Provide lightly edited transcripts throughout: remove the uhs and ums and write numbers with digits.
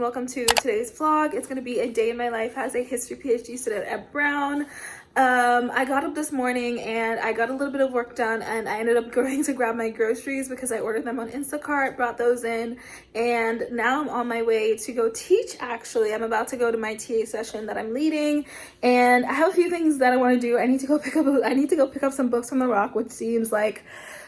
and welcome to today's vlog. It's going to be a day in my life as a history PhD student at Brown. I got up this morning and I got a little bit of work done, and I ended up going to grab my groceries because I ordered them on Instacart, brought those in, and now I'm on my way to go teach. Actually, I'm about to go to my TA session that I'm leading, and I have a few things that I want to do. I need to go pick up some books from the Rock, which seems like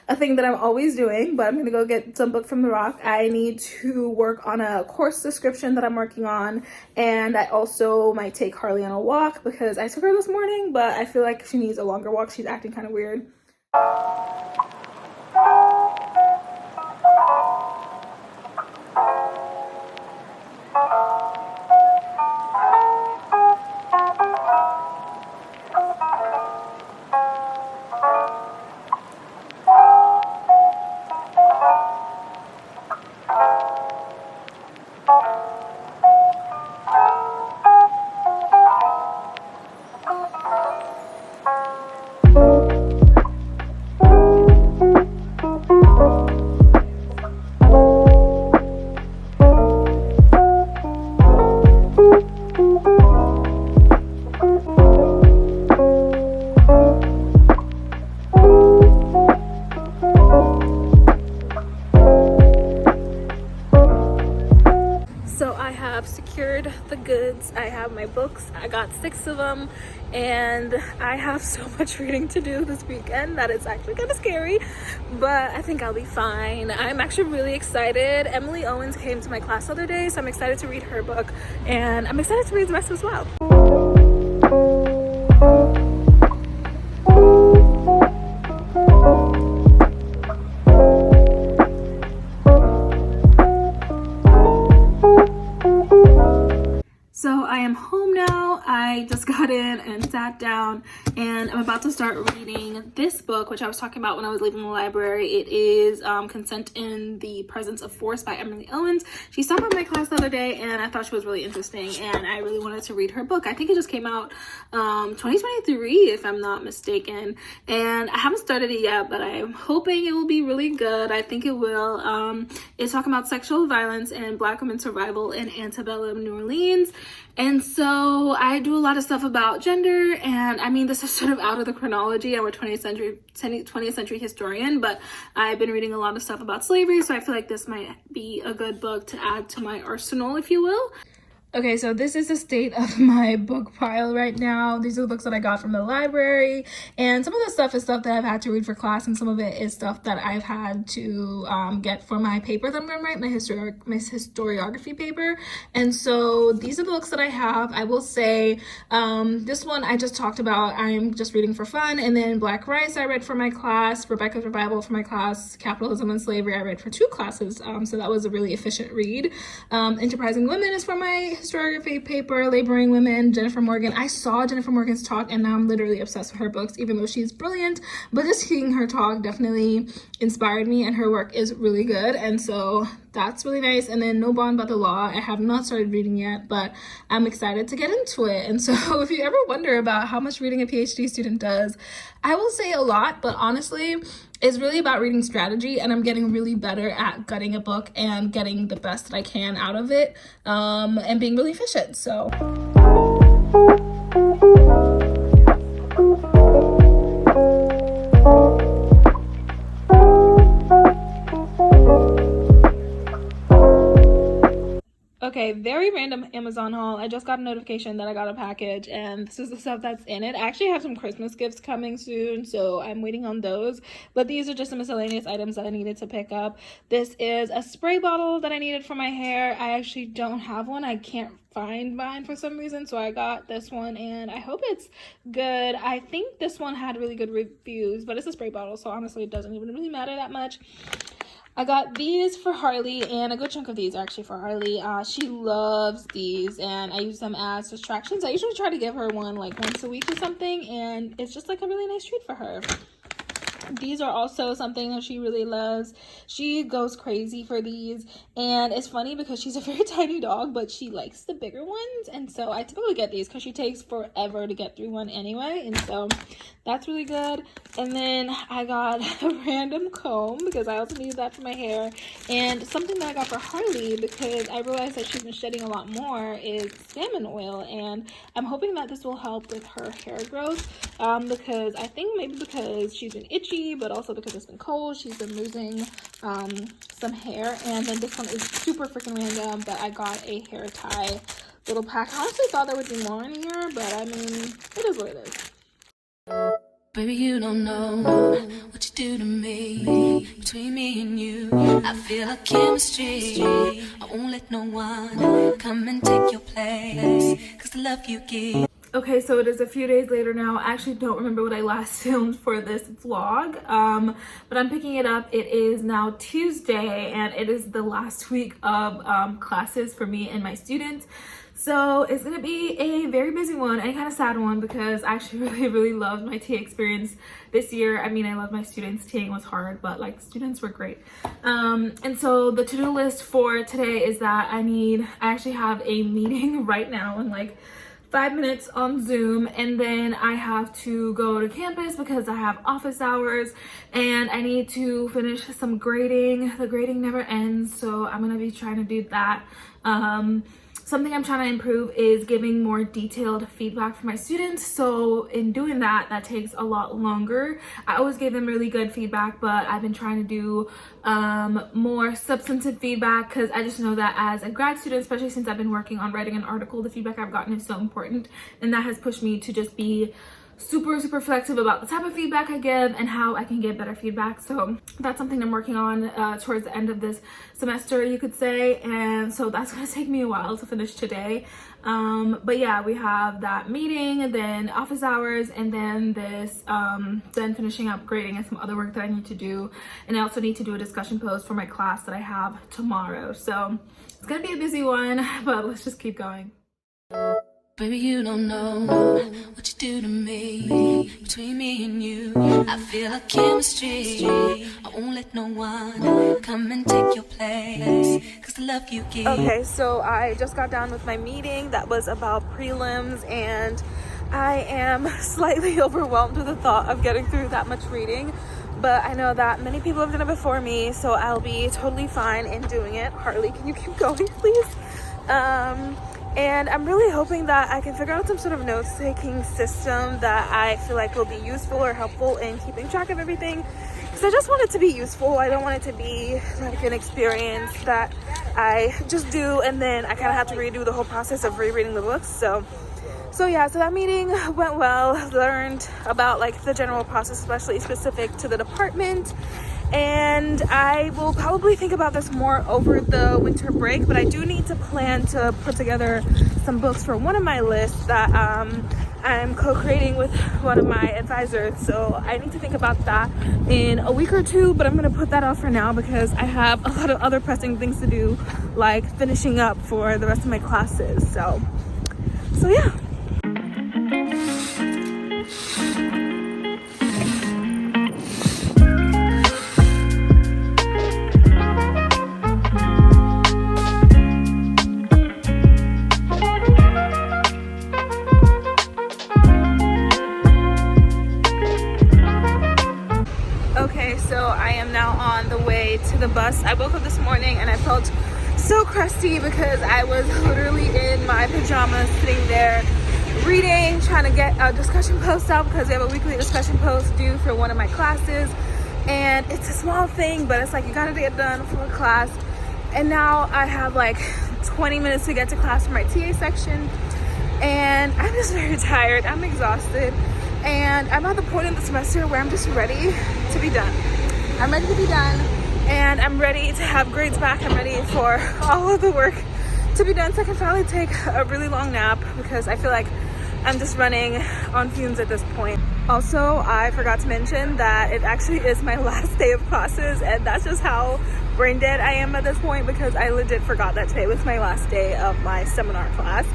a thing that I'm always doing, but I'm gonna go get some book from the Rock. I need to work on a course description that I'm working on, and I also might take Harley on a walk because I took her this morning, but I feel like she needs a longer walk. She's acting kind of weird. So I have secured the goods. I have my books. I got 6 of them, and I have so much reading to do this weekend that it's actually kind of scary, but I think I'll be fine. I'm actually really excited. Emily Owens came to my class the other day, so I'm excited to read her book, and I'm excited to read the rest as well. So I am home now. I just got in and sat down, and I'm about to start reading this book, which I was talking about when I was leaving the library. It is Consent in the Presence of Force by Emily Owens. She stopped by my class the other day, and I thought she was really interesting, and I really wanted to read her book. I think it just came out 2023, if I'm not mistaken, and I haven't started it yet, but I'm hoping it will be really good. I think it will. It's talking about sexual violence and Black women's survival in antebellum New Orleans. And so I do a lot of stuff about gender, and I mean, this is sort of out of the chronology. I'm a 20th century historian, but I've been reading a lot of stuff about slavery, so I feel like this might be a good book to add to my arsenal, if you will. Okay, so this is the state of my book pile right now. These are the books that I got from the library, and some of the stuff is stuff that I've had to read for class, and some of it is stuff that I've had to get for my paper that I'm gonna write, my historiography paper. And so these are the books that I have. I will say this one I just talked about, I'm just reading for fun, and then Black Rice I read for my class, Rebecca's Revival for my class, Capitalism and Slavery I read for 2 classes, so that was a really efficient read. Enterprising Women is for my historiography paper, Laboring Women, Jennifer Morgan. I saw Jennifer Morgan's talk, and now I'm literally obsessed with her books, even though she's brilliant, but just seeing her talk definitely inspired me, and her work is really good, and so that's really nice. And then No Bond But the Law, I have not started reading yet, but I'm excited to get into it. And so if you ever wonder about how much reading a PhD student does, I will say a lot, but honestly, it's really about reading strategy, and I'm getting really better at gutting a book and getting the best that I can out of it, and being really efficient, so. Okay, very random Amazon haul. I just got a notification that I got a package, and this is the stuff that's in it. I actually have some Christmas gifts coming soon, so I'm waiting on those, but these are just some miscellaneous items that I needed to pick up. This is a spray bottle that I needed for my hair. I actually don't have one. I can't find mine for some reason, so I got this one, and I hope it's good. I think this one had really good reviews, but it's a spray bottle, so honestly it doesn't even really matter that much. I got these for Harley, and a good chunk of these are actually for Harley. She loves these, and I use them as distractions. I usually try to give her one like once a week or something, and it's just like a really nice treat for her. These are also something that she really loves. She goes crazy for these, and it's funny because she's a very tiny dog, but she likes the bigger ones, and so I typically get these because she takes forever to get through one anyway, and so that's really good. And then I got a random comb because I also needed that for my hair, and something that I got for Harley because I realized that she's been shedding a lot more is salmon oil, and I'm hoping that this will help with her hair growth because I think maybe because she's been itchy, but also because it's been cold, she's been losing some hair. And then this one is super freaking random, but I got a hair tie little pack. I honestly thought there would be more in here, but I mean, it is what it is. Baby, you don't know what you do to me. Between me and you, I feel a chemistry. I won't let no one come and take your place, 'cause the love you give. Okay, so it is a few days later now. I actually don't remember what I last filmed for this vlog, but I'm picking it up. It is now Tuesday, and it is the last week of classes for me and my students. So it's gonna be a very busy one and a kind of sad one because I actually really loved my TA experience this year. I mean, I love my students. TAing was hard, but like students were great. And so the to-do list for today is that I actually have a meeting right now in like 5 minutes on Zoom, and then I have to go to campus because I have office hours, and I need to finish some grading. The grading never ends, so I'm gonna be trying to do that. Something I'm trying to improve is giving more detailed feedback for my students. So in doing that, that takes a lot longer. I always gave them really good feedback, but I've been trying to do more substantive feedback because I just know that as a grad student, especially since I've been working on writing an article, the feedback I've gotten is so important, and that has pushed me to just be super reflective about the type of feedback I give and how I can get better feedback. So that's something I'm working on towards the end of this semester, you could say, and so that's gonna take me a while to finish today. But yeah, we have that meeting, then office hours, and then this then finishing up grading and some other work that I need to do. And I also need to do a discussion post for my class that I have tomorrow. So it's gonna be a busy one, but let's just keep going. Baby, you don't know what you do to me. Between me and you, I feel a chemistry. I won't let no one come and take your place, 'cause the love you give. Okay, so I just got done with my meeting that was about prelims, and I am slightly overwhelmed with the thought of getting through that much reading, but I know that many people have done it before me, so I'll be totally fine in doing it. Harley, can you keep going, please? And I'm really hoping that I can figure out some sort of notes-taking system that I feel like will be useful or helpful in keeping track of everything. Because I just want it to be useful. I don't want it to be like an experience that I just do and then I kind of have to redo the whole process of rereading the books. So yeah, so that meeting went well. Learned about like the general process, especially specific to the department. And I will probably think about this more over the winter break, but I do need to plan to put together some books for one of my lists that I'm co-creating with one of my advisors. So I need to think about that in a week or two, but I'm gonna put that off for now because I have a lot of other pressing things to do, like finishing up for the rest of my classes. So yeah. Okay, so I am now on the way to the bus. I woke up this morning and I felt so crusty because I was literally in my pajamas sitting there reading, trying to get a discussion post out because we have a weekly discussion post due for one of my classes. And it's a small thing, but it's like you gotta get done for a class. And now I have like 20 minutes to get to class for my TA section. And I'm just very tired, I'm exhausted. And I'm at the point in the semester where I'm just ready to be done. I'm ready to be done, and I'm ready to have grades back. I'm ready for all of the work to be done so I can finally take a really long nap because I feel like I'm just running on fumes at this point. Also, I forgot to mention that it actually is my last day of classes, and that's just how brain dead I am at this point because I legit forgot that today was my last day of my seminar class.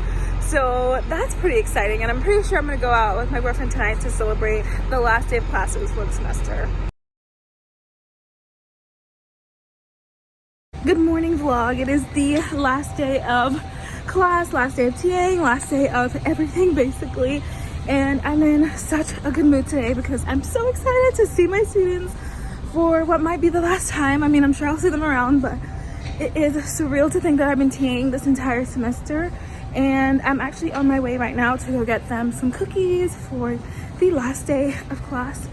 So that's pretty exciting, and I'm pretty sure I'm gonna go out with my boyfriend tonight to celebrate the last day of classes for the semester. good morning vlog. It is the last day of class, last day of TAing, last day of everything basically, and I'm in such a good mood today because I'm so excited to see my students for what might be the last time. I mean, I'm sure I'll see them around, but it is surreal to think that I've been TAing this entire semester, and I'm actually on my way right now to go get them some cookies for the last day of class.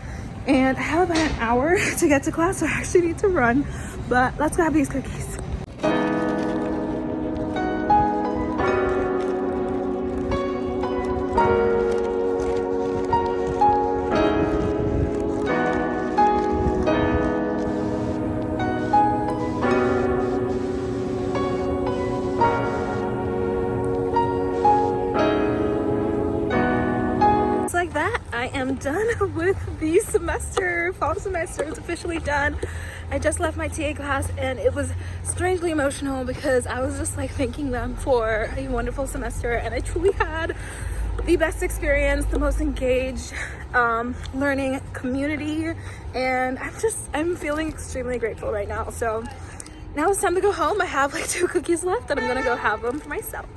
And I have about an hour to get to class, so I actually need to run, but let's go have these cookies. Like that, I am done with the semester. Fall semester is officially done. I just left my TA class and it was strangely emotional because I was just like thanking them for a wonderful semester, and I truly had the best experience, the most engaged learning community, and I'm feeling extremely grateful right now. So now it's time to go home. I have like 2 cookies left and I'm gonna go have them for myself.